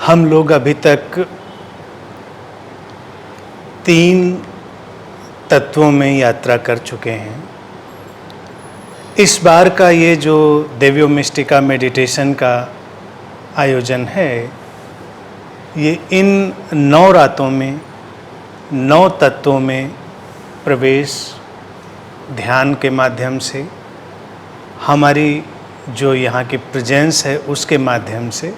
हम लोग अभी तक 3 तत्वों में यात्रा कर चुके हैं। इस बार का ये जो देव्यो मिस्टिका मेडिटेशन का आयोजन है, ये इन 9 रातों में 9 तत्वों में प्रवेश ध्यान के माध्यम से, हमारी जो यहाँ की प्रेजेंस है उसके माध्यम से,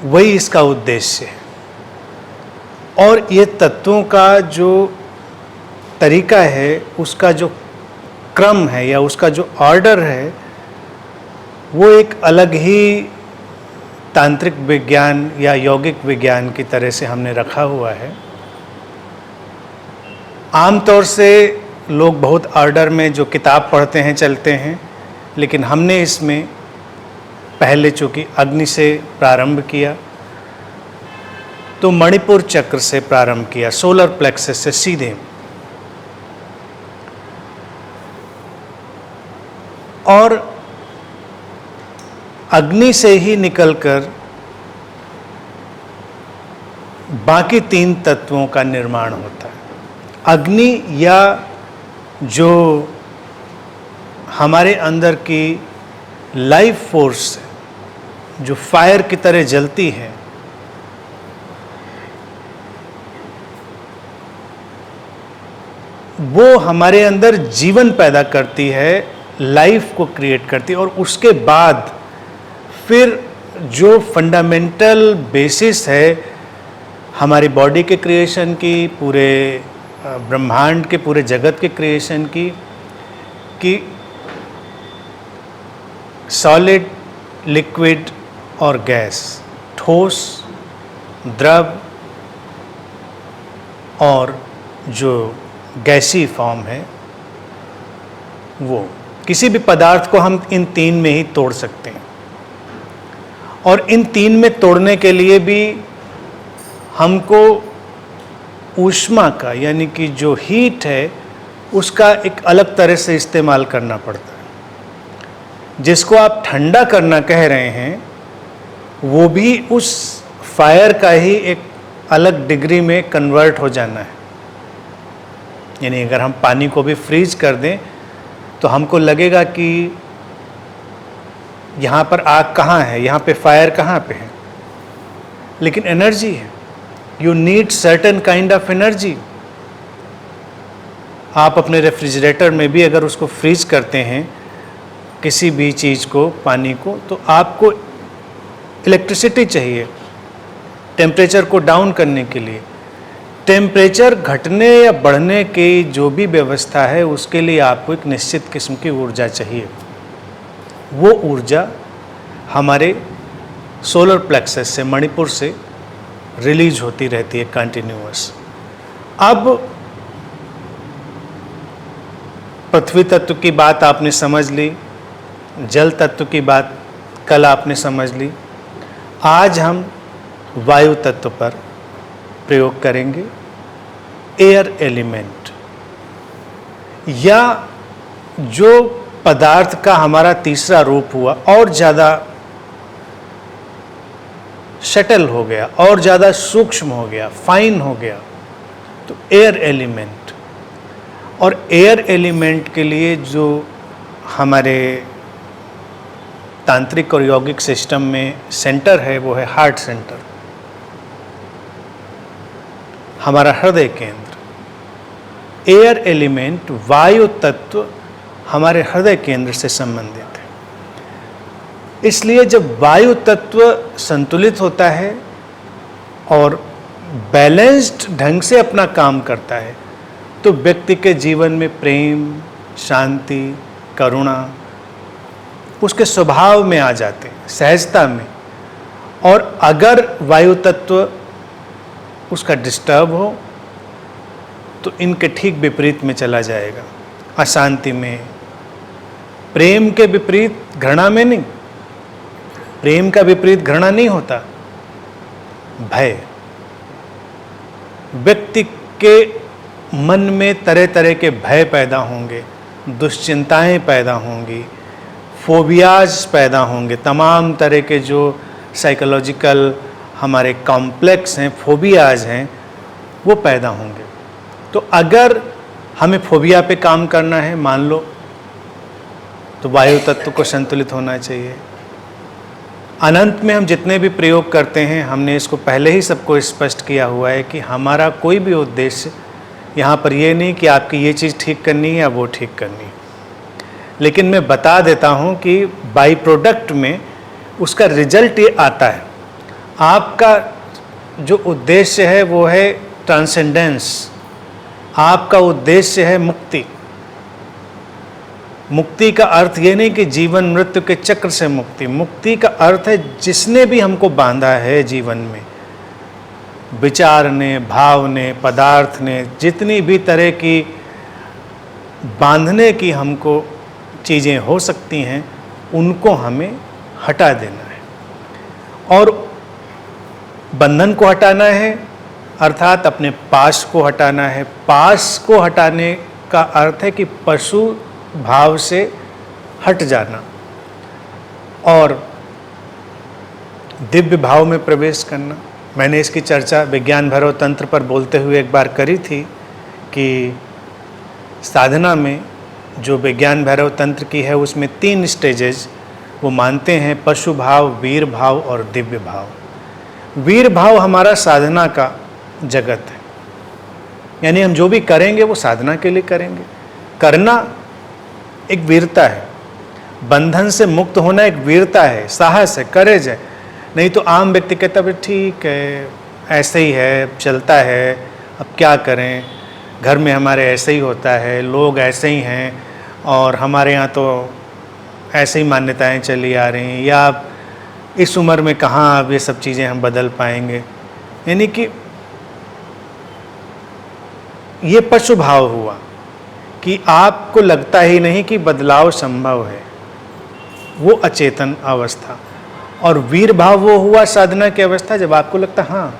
वही इसका उद्देश्य है। और ये तत्वों का जो तरीका है, उसका जो क्रम है या उसका जो ऑर्डर है, वो एक अलग ही तांत्रिक विज्ञान या यौगिक विज्ञान की तरह से हमने रखा हुआ है। आमतौर से लोग बहुत ऑर्डर में जो किताब पढ़ते हैं चलते हैं, लेकिन हमने इसमें पहले चूँकि अग्नि से प्रारंभ किया, तो मणिपुर चक्र से प्रारंभ किया, सोलर प्लेक्सस से सीधे। और अग्नि से ही निकलकर बाकी 3 तत्वों का निर्माण होता है। अग्नि या जो हमारे अंदर की लाइफ फोर्स है, जो फायर की तरह जलती है, वो हमारे अंदर जीवन पैदा करती है, लाइफ को क्रिएट करती है। और उसके बाद फिर जो फंडामेंटल बेसिस है हमारी बॉडी के क्रिएशन की, पूरे ब्रह्मांड के, पूरे जगत के क्रिएशन की, कि सॉलिड, लिक्विड और गैस, ठोस, द्रव और जो गैसी फॉर्म है, वो किसी भी पदार्थ को हम इन 3 में ही तोड़ सकते हैं। और इन 3 में तोड़ने के लिए भी हमको ऊष्मा का, यानी कि जो हीट है, उसका एक अलग तरह से इस्तेमाल करना पड़ता है। जिसको आप ठंडा करना कह रहे हैं, वो भी उस फायर का ही एक अलग डिग्री में कन्वर्ट हो जाना है। यानी अगर हम पानी को भी फ्रीज कर दें तो हमको लगेगा कि यहाँ पर आग कहाँ है, यहाँ पे फायर कहाँ पे है, लेकिन एनर्जी है। You need certain kind of energy. आप अपने रेफ्रिजरेटर में भी अगर उसको फ्रीज करते हैं, किसी भी चीज़ को, पानी को, तो आपको इलेक्ट्रिसिटी चाहिए टेम्परेचर को डाउन करने के लिए। टेम्परेचर घटने या बढ़ने की जो भी व्यवस्था है, उसके लिए आपको एक निश्चित किस्म की ऊर्जा चाहिए। वो ऊर्जा हमारे सोलर प्लेक्सस से, मणिपुर से रिलीज होती रहती है कंटिन्यूअस। अब पृथ्वी तत्व की बात आपने समझ ली, जल तत्व की बात कल आपने समझ ली। आज हम वायु तत्व पर प्रयोग करेंगे, एयर एलिमेंट, या जो पदार्थ का हमारा तीसरा रूप हुआ, और ज़्यादा शटल हो गया, और ज़्यादा सूक्ष्म हो गया, फाइन हो गया, तो एयर एलिमेंट। और एयर एलिमेंट के लिए जो हमारे तांत्रिक और यौगिक सिस्टम में सेंटर है, वो है हार्ट सेंटर, हमारा हृदय केंद्र। एयर एलिमेंट, वायु तत्व हमारे हृदय केंद्र से संबंधित है। इसलिए जब वायु तत्व संतुलित होता है और बैलेंस्ड ढंग से अपना काम करता है, तो व्यक्ति के जीवन में प्रेम, शांति, करुणा उसके स्वभाव में आ जाते हैं, सहजता में। और अगर वायु तत्व उसका डिस्टर्ब हो, तो इनके ठीक विपरीत में चला जाएगा, अशांति में। प्रेम के विपरीत घृणा में नहीं, प्रेम का विपरीत घृणा नहीं होता, भय। व्यक्ति के मन में तरह तरह के भय पैदा होंगे, दुश्चिंताएं पैदा होंगी, फोबियाज पैदा होंगे, तमाम तरह के जो साइकोलॉजिकल हमारे कॉम्प्लेक्स हैं, फोबियाज हैं, वो पैदा होंगे। तो अगर हमें फोबिया पे काम करना है, मान लो, तो वायु तत्व को संतुलित होना चाहिए। अनंत में हम जितने भी प्रयोग करते हैं, हमने इसको पहले ही सबको स्पष्ट किया हुआ है कि हमारा कोई भी उद्देश्य यहाँ पर ये नहीं कि आपकी ये चीज़ ठीक करनी है या वो ठीक करनी है। लेकिन मैं बता देता हूँ कि बाई प्रोडक्ट में उसका रिजल्ट ये आता है। आपका जो उद्देश्य है वो है ट्रांसेंडेंस, आपका उद्देश्य है मुक्ति। मुक्ति का अर्थ ये नहीं कि जीवन मृत्यु के चक्र से मुक्ति। मुक्ति का अर्थ है जिसने भी हमको बांधा है जीवन में, विचार ने, भाव ने, पदार्थ ने, जितनी भी तरह की बांधने की हमको चीज़ें हो सकती हैं, उनको हमें हटा देना है। और बंधन को हटाना है अर्थात अपने पास को हटाना है। पास को हटाने का अर्थ है कि पशु भाव से हट जाना और दिव्य भाव में प्रवेश करना। मैंने इसकी चर्चा विज्ञान भैरव तंत्र पर बोलते हुए एक बार करी थी कि साधना में जो विज्ञान भैरव तंत्र की है उसमें 3 स्टेजेस वो मानते हैं, पशु भाव, वीर भाव और दिव्य भाव। वीर भाव हमारा साधना का जगत है, यानी हम जो भी करेंगे वो साधना के लिए करेंगे। करना एक वीरता है, बंधन से मुक्त होना एक वीरता है, साहस है, करेज है। नहीं तो आम व्यक्ति कहता है ठीक है, ऐसे ही है, चलता है, अब क्या करें, घर में हमारे ऐसे ही होता है, लोग ऐसे ही हैं और हमारे यहाँ तो ऐसे ही मान्यताएं चली आ रही हैं, या इस उम्र में कहाँ अब ये सब चीज़ें हम बदल पाएंगे। यानी कि ये पशु भाव हुआ कि आपको लगता ही नहीं कि बदलाव संभव है, वो अचेतन अवस्था। और वीर भाव वो हुआ साधना की अवस्था जब आपको लगता हाँ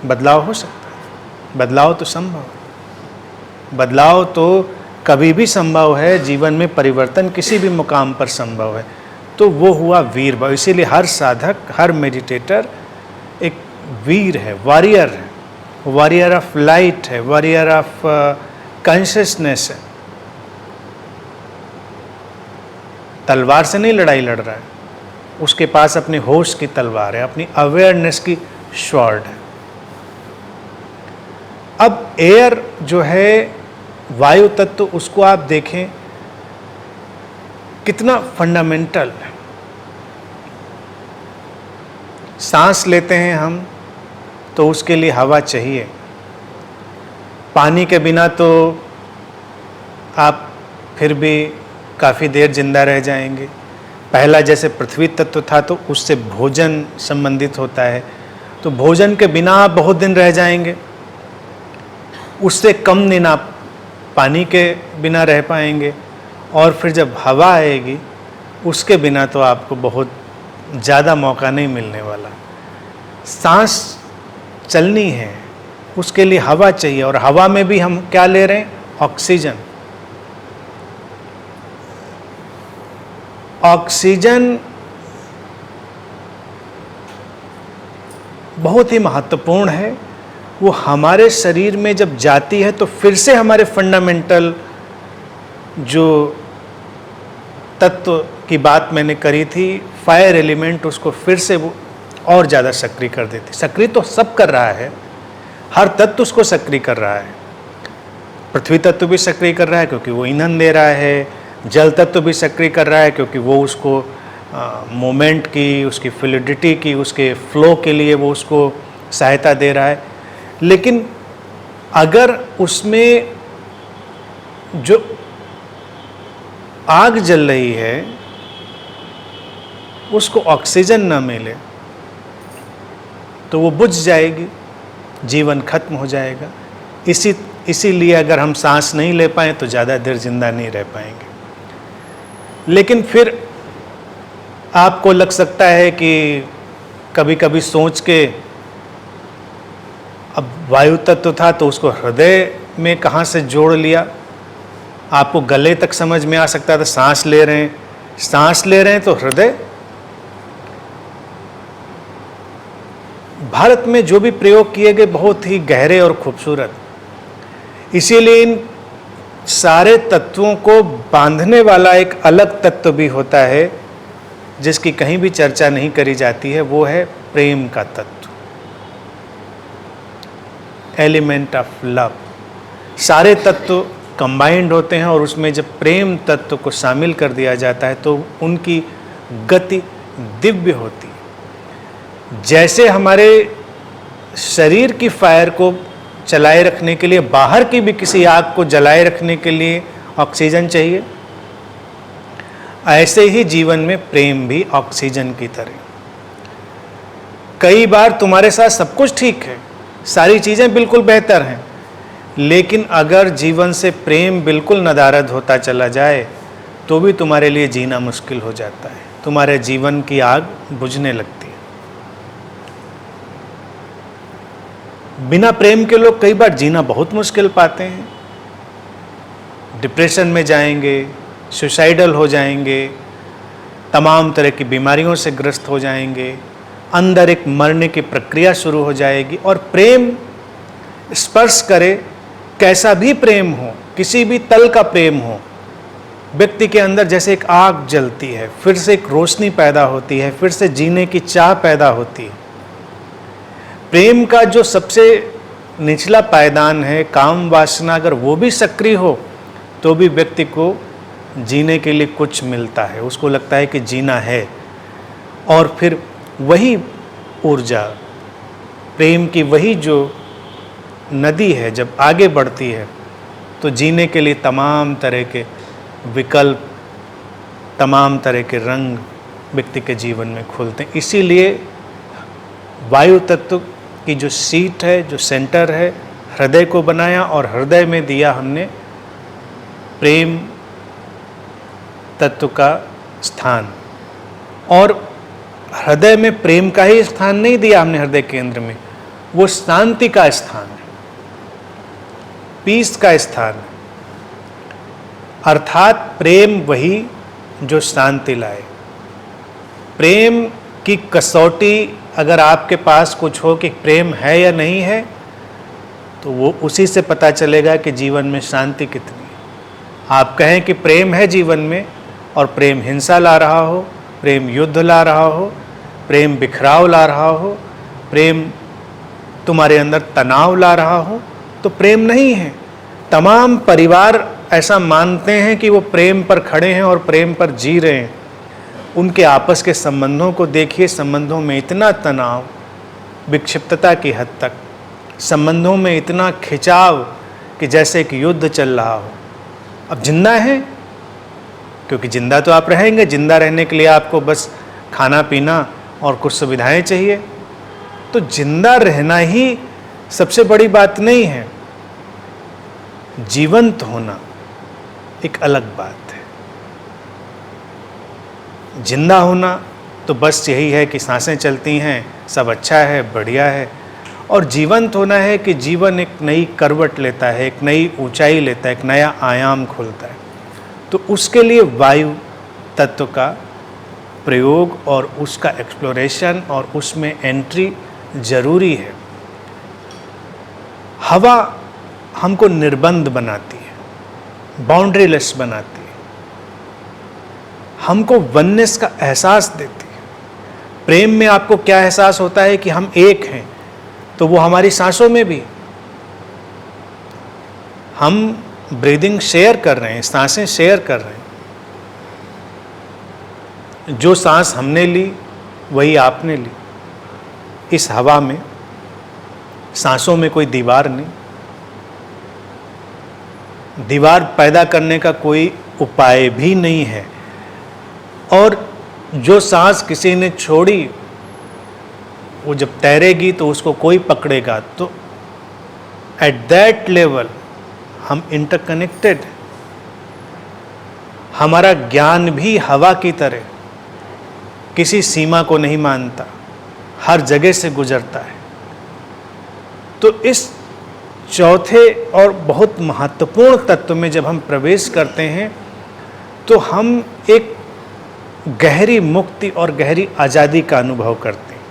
बदलाव हो सकता है, बदलाव तो संभव है, बदलाव तो कभी भी संभव है, जीवन में परिवर्तन किसी भी मुकाम पर संभव है। तो वो हुआ वीर भाव। इसीलिए हर साधक, हर मेडिटेटर एक वीर है, वॉरियर है, वॉरियर ऑफ लाइट है, वॉरियर ऑफ कॉन्शियसनेस है। तलवार से नहीं लड़ाई लड़ रहा है, उसके पास अपने होश की तलवार है, अपनी अवेयरनेस की स्वॉर्ड है। अब एयर जो है, वायु तत्व, उसको आप देखें कितना फंडामेंटल है। सांस लेते हैं हम तो उसके लिए हवा चाहिए। पानी के बिना तो आप फिर भी काफ़ी देर जिंदा रह जाएंगे। पहला जैसे पृथ्वी तत्व था तो उससे भोजन संबंधित होता है, तो भोजन के बिना आप बहुत दिन रह जाएंगे। उससे कम दिन आप पानी के बिना रह पाएंगे, और फिर जब हवा आएगी उसके बिना तो आपको बहुत ज़्यादा मौका नहीं मिलने वाला। सांस चलनी है, उसके लिए हवा चाहिए, और हवा में भी हम क्या ले रहे हैं? ऑक्सीजन। ऑक्सीजन बहुत ही महत्वपूर्ण है। वो हमारे शरीर में जब जाती है तो फिर से हमारे फंडामेंटल जो तत्व की बात मैंने करी थी, फायर एलिमेंट, उसको फिर से वो और ज़्यादा सक्रिय कर देती। सक्रिय तो सब कर रहा है, हर तत्व उसको सक्रिय कर रहा है। पृथ्वी तत्व भी सक्रिय कर रहा है क्योंकि वो ईंधन दे रहा है, जल तत्व भी सक्रिय कर रहा है क्योंकि वो उसको मोमेंट की, उसकी फ्लूइडिटी की, उसके फ्लो के लिए वो उसको सहायता दे रहा है। लेकिन अगर उसमें जो आग जल रही है उसको ऑक्सीजन ना मिले तो वो बुझ जाएगी, जीवन खत्म हो जाएगा। इसीलिए अगर हम सांस नहीं ले पाएँ तो ज़्यादा देर जिंदा नहीं रह पाएंगे। लेकिन फिर आपको लग सकता है कि कभी कभी सोच के, अब वायु तत्व था तो उसको हृदय में कहाँ से जोड़ लिया, आपको गले तक समझ में आ सकता था। सांस ले रहे हैं, सांस ले रहे हैं तो हृदय, भारत में जो भी प्रयोग किए गए बहुत ही गहरे और खूबसूरत, इसीलिए इन सारे तत्वों को बांधने वाला एक अलग तत्व भी होता है जिसकी कहीं भी चर्चा नहीं करी जाती है, वो है प्रेम का तत्व, एलिमेंट ऑफ लव। सारे तत्व कंबाइंड होते हैं और उसमें जब प्रेम तत्व को शामिल कर दिया जाता है तो उनकी गति दिव्य होती है। जैसे हमारे शरीर की फायर को चलाए रखने के लिए, बाहर की भी किसी आग को जलाए रखने के लिए ऑक्सीजन चाहिए, ऐसे ही जीवन में प्रेम भी ऑक्सीजन की तरह। कई बार तुम्हारे साथ सब कुछ ठीक है, सारी चीजें बिल्कुल बेहतर हैं, लेकिन अगर जीवन से प्रेम बिल्कुल नदारद होता चला जाए तो भी तुम्हारे लिए जीना मुश्किल हो जाता है, तुम्हारे जीवन की आग बुझने लगती है। बिना प्रेम के लोग कई बार जीना बहुत मुश्किल पाते हैं, डिप्रेशन में जाएंगे, सुसाइडल हो जाएंगे, तमाम तरह की बीमारियों से ग्रस्त हो जाएंगे, अंदर एक मरने की प्रक्रिया शुरू हो जाएगी। और प्रेम स्पर्श करे, कैसा भी प्रेम हो, किसी भी तल का प्रेम हो, व्यक्ति के अंदर जैसे एक आग जलती है, फिर से एक रोशनी पैदा होती है, फिर से जीने की चाह पैदा होती है। प्रेम का जो सबसे निचला पायदान है, काम वासना, अगर वो भी सक्रिय हो तो भी व्यक्ति को जीने के लिए कुछ मिलता है, उसको लगता है कि जीना है। और फिर वही ऊर्जा, प्रेम की वही जो नदी है, जब आगे बढ़ती है तो जीने के लिए तमाम तरह के विकल्प, तमाम तरह के रंग व्यक्ति के जीवन में खुलते हैं। इसीलिए वायु तत्व की जो सीट है, जो सेंटर है, हृदय को बनाया और हृदय में दिया हमने प्रेम तत्व का स्थान। और हृदय में प्रेम का ही स्थान नहीं दिया हमने हृदय केंद्र में, वो शांति का स्थान है, पीस का स्थान है। अर्थात प्रेम वही जो शांति लाए। प्रेम की कसौटी अगर आपके पास कुछ हो कि प्रेम है या नहीं है, तो वो उसी से पता चलेगा कि जीवन में शांति कितनी है। आप कहें कि प्रेम है जीवन में और प्रेम हिंसा ला रहा हो, प्रेम युद्ध ला रहा हो, प्रेम बिखराव ला रहा हो, प्रेम तुम्हारे अंदर तनाव ला रहा हो, तो प्रेम नहीं है। तमाम परिवार ऐसा मानते हैं कि वो प्रेम पर खड़े हैं और प्रेम पर जी रहे हैं। उनके आपस के संबंधों को देखिए, संबंधों में इतना तनाव, विक्षिप्तता की हद तक, संबंधों में इतना खिंचाव कि जैसे एक युद्ध चल रहा हो। अब जिंदा है, क्योंकि जिंदा तो आप रहेंगे, जिंदा रहने के लिए आपको बस खाना पीना और कुछ सुविधाएं चाहिए, तो जिंदा रहना ही सबसे बड़ी बात नहीं है। जीवंत होना एक अलग बात है। जिंदा होना तो बस यही है कि सांसें चलती हैं, सब अच्छा है, बढ़िया है। और जीवंत होना है कि जीवन एक नई करवट लेता है, एक नई ऊंचाई लेता है, एक नया आयाम खुलता है। तो उसके लिए वायु तत्व का प्रयोग और उसका एक्सप्लोरेशन और उसमें एंट्री जरूरी है। हवा हमको निर्बंध बनाती है, बाउंड्रीलेस बनाती है, हमको वननेस का एहसास देती है। प्रेम में आपको क्या एहसास होता है कि हम एक हैं, तो वो हमारी सांसों में भी, हम ब्रीदिंग शेयर कर रहे हैं, सांसें शेयर कर रहे हैं। जो सांस हमने ली वही आपने ली। इस हवा में, सांसों में कोई दीवार नहीं, दीवार पैदा करने का कोई उपाय भी नहीं है। और जो सांस किसी ने छोड़ी, वो जब तैरेगी तो उसको कोई पकड़ेगा। तो एट दैट लेवल हम इंटरकनेक्टेड हैं। हमारा ज्ञान भी हवा की तरह किसी सीमा को नहीं मानता, हर जगह से गुजरता है। तो इस चौथे और बहुत महत्वपूर्ण तत्व में जब हम प्रवेश करते हैं तो हम एक गहरी मुक्ति और गहरी आज़ादी का अनुभव करते हैं।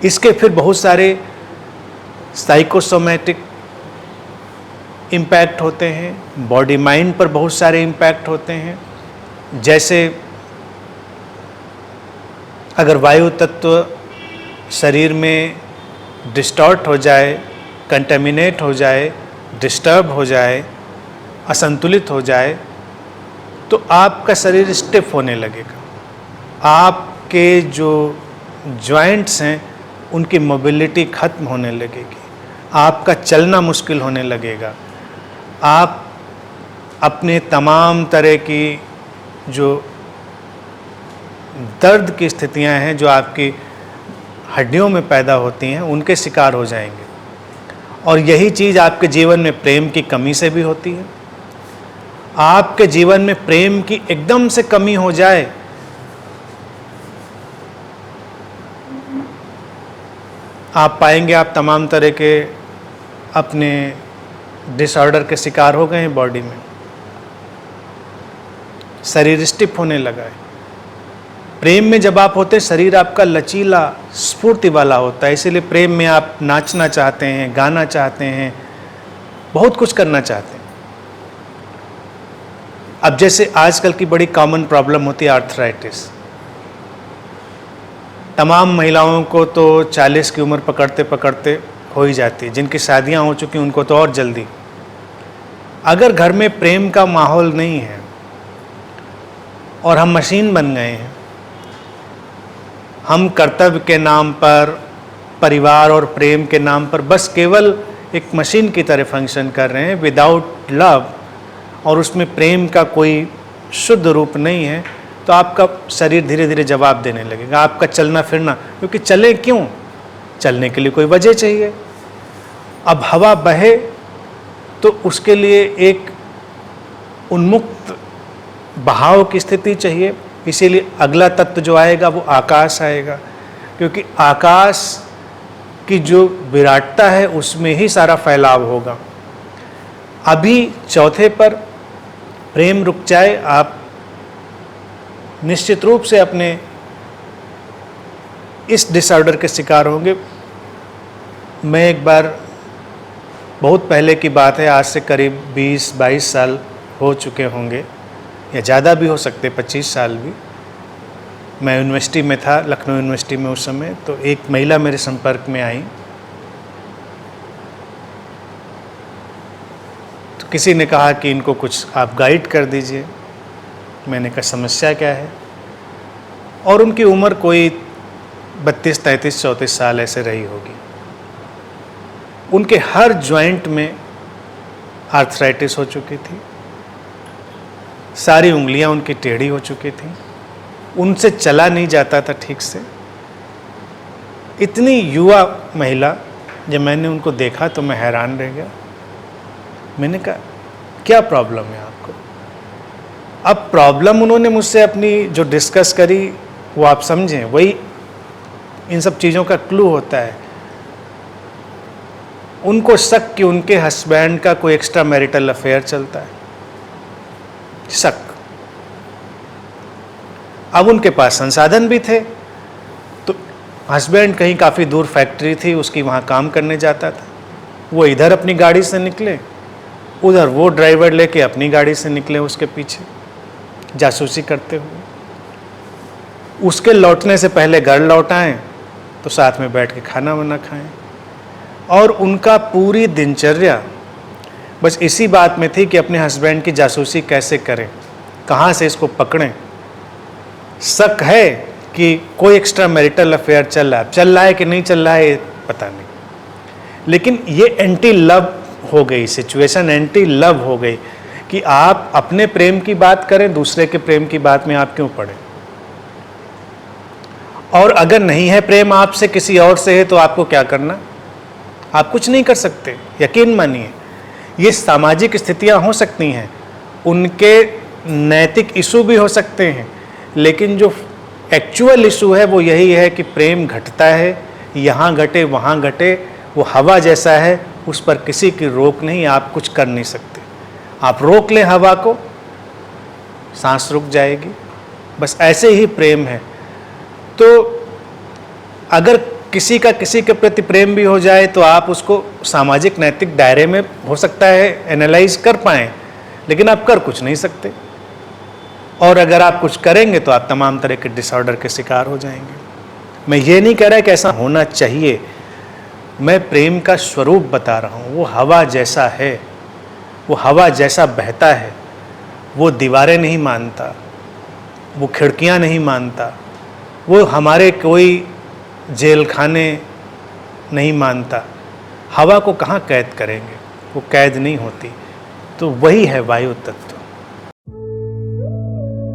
इसके फिर बहुत सारे साइकोसोमैटिक इम्पैक्ट होते हैं, बॉडी माइंड पर बहुत सारे इम्पैक्ट होते हैं। जैसे अगर वायु तत्व शरीर में डिस्टॉर्ट हो जाए, कंटेमिनेट हो जाए, डिस्टर्ब हो जाए, असंतुलित हो जाए, तो आपका शरीर स्टिफ होने लगेगा। आपके जो जॉइंट्स हैं उनकी मोबिलिटी खत्म होने लगेगी, आपका चलना मुश्किल होने लगेगा। आप अपने तमाम तरह की जो दर्द की स्थितियां हैं जो आपकी हड्डियों में पैदा होती हैं उनके शिकार हो जाएंगे। और यही चीज़ आपके जीवन में प्रेम की कमी से भी होती है। आपके जीवन में प्रेम की एकदम से कमी हो जाए, आप पाएंगे आप तमाम तरह के अपने डिसऑर्डर के शिकार हो गए हैं। बॉडी में शरीर स्टिफ होने लगा है। प्रेम में जब आप होते हैं शरीर आपका लचीला स्फूर्ति वाला होता है, इसीलिए प्रेम में आप नाचना चाहते हैं, गाना चाहते हैं, बहुत कुछ करना चाहते हैं। अब जैसे आजकल की बड़ी कॉमन प्रॉब्लम होती है आर्थराइटिस। तमाम महिलाओं को तो 40 की उम्र पकड़ते पकड़ते हो ही जाती है, जिनकी शादियां हो चुकी उनको तो और जल्दी। अगर घर में प्रेम का माहौल नहीं है और हम मशीन बन गए हैं, हम कर्तव्य के नाम पर, परिवार और प्रेम के नाम पर बस केवल एक मशीन की तरह फंक्शन कर रहे हैं विदाउट लव, और उसमें प्रेम का कोई शुद्ध रूप नहीं है, तो आपका शरीर धीरे धीरे जवाब देने लगेगा। आपका चलना फिरना, क्योंकि चले क्यों? चलने के लिए कोई वजह चाहिए। अब हवा बहे तो उसके लिए एक उन्मुक्त बहाव की स्थिति चाहिए। इसीलिए अगला तत्व जो आएगा वो आकाश आएगा, क्योंकि आकाश की जो विराटता है उसमें ही सारा फैलाव होगा। अभी चौथे पर प्रेम रुक जाए, आप निश्चित रूप से अपने इस डिसऑर्डर के शिकार होंगे। मैं एक बार, बहुत पहले की बात है, आज से करीब 20-22 साल हो चुके होंगे या ज़्यादा भी हो सकते, 25 साल भी। मैं यूनिवर्सिटी में था, लखनऊ यूनिवर्सिटी में उस समय। तो एक महिला मेरे संपर्क में आई, तो किसी ने कहा कि इनको कुछ आप गाइड कर दीजिए। मैंने कहा समस्या क्या है? और उनकी उम्र कोई 32, 33, 34 साल ऐसे रही होगी। उनके हर जॉइंट में आर्थराइटिस हो चुकी थी, सारी उंगलियां उनकी टेढ़ी हो चुकी थी, उनसे चला नहीं जाता था ठीक से। इतनी युवा महिला, जब मैंने उनको देखा तो मैं हैरान रह गया। मैंने कहा क्या प्रॉब्लम है आपको? अब प्रॉब्लम उन्होंने मुझसे अपनी जो डिस्कस करी वो आप समझें, वही इन सब चीज़ों का क्लू होता है। उनको शक कि उनके हस्बैंड का कोई एक्स्ट्रा मैरिटल अफेयर चलता है, शक। अब उनके पास संसाधन भी थे, तो हस्बैंड कहीं काफ़ी दूर फैक्ट्री थी उसकी, वहाँ काम करने जाता था। वो इधर अपनी गाड़ी से निकले, उधर वो ड्राइवर लेके अपनी गाड़ी से निकले उसके पीछे जासूसी करते हुए। उसके लौटने से पहले घर लौट आएँ तो साथ में बैठ के खाना वाना खाएं। और उनका पूरी दिनचर्या बस इसी बात में थी कि अपने हस्बैंड की जासूसी कैसे करें, कहाँ से इसको पकड़ें। शक है कि कोई एक्स्ट्रा मैरिटल अफेयर चल रहा है कि नहीं चल रहा है ये पता नहीं, लेकिन ये एंटी लव हो गई, सिचुएशन एंटी लव हो गई कि आप अपने प्रेम की बात करें, दूसरे के प्रेम की बात में आप क्यों पड़े। और अगर नहीं है प्रेम आपसे, किसी और से है, तो आपको क्या करना? आप कुछ नहीं कर सकते, यकीन मानिए। ये सामाजिक स्थितियां हो सकती हैं, उनके नैतिक इशू भी हो सकते हैं, लेकिन जो एक्चुअल इशू है वो यही है कि प्रेम घटता है, यहाँ घटे वहाँ घटे, वो हवा जैसा है, उस पर किसी की रोक नहीं, आप कुछ कर नहीं सकते। आप रोक लें हवा को, सांस रुक जाएगी। बस ऐसे ही प्रेम है। तो अगर किसी का किसी के प्रति प्रेम भी हो जाए तो आप उसको सामाजिक नैतिक दायरे में हो सकता है एनालाइज कर पाएँ, लेकिन आप कर कुछ नहीं सकते। और अगर आप कुछ करेंगे तो आप तमाम तरह के डिसऑर्डर के शिकार हो जाएंगे। मैं ये नहीं कह रहा कि ऐसा होना चाहिए, मैं प्रेम का स्वरूप बता रहा हूँ। वो हवा जैसा है, वो हवा जैसा बहता है, वो दीवारें नहीं मानता, वो खिड़कियाँ नहीं मानता, वो हमारे कोई जेल खाने नहीं मानता। हवा को कहाँ कैद करेंगे, वो कैद नहीं होती। तो वही है वायु तत्व।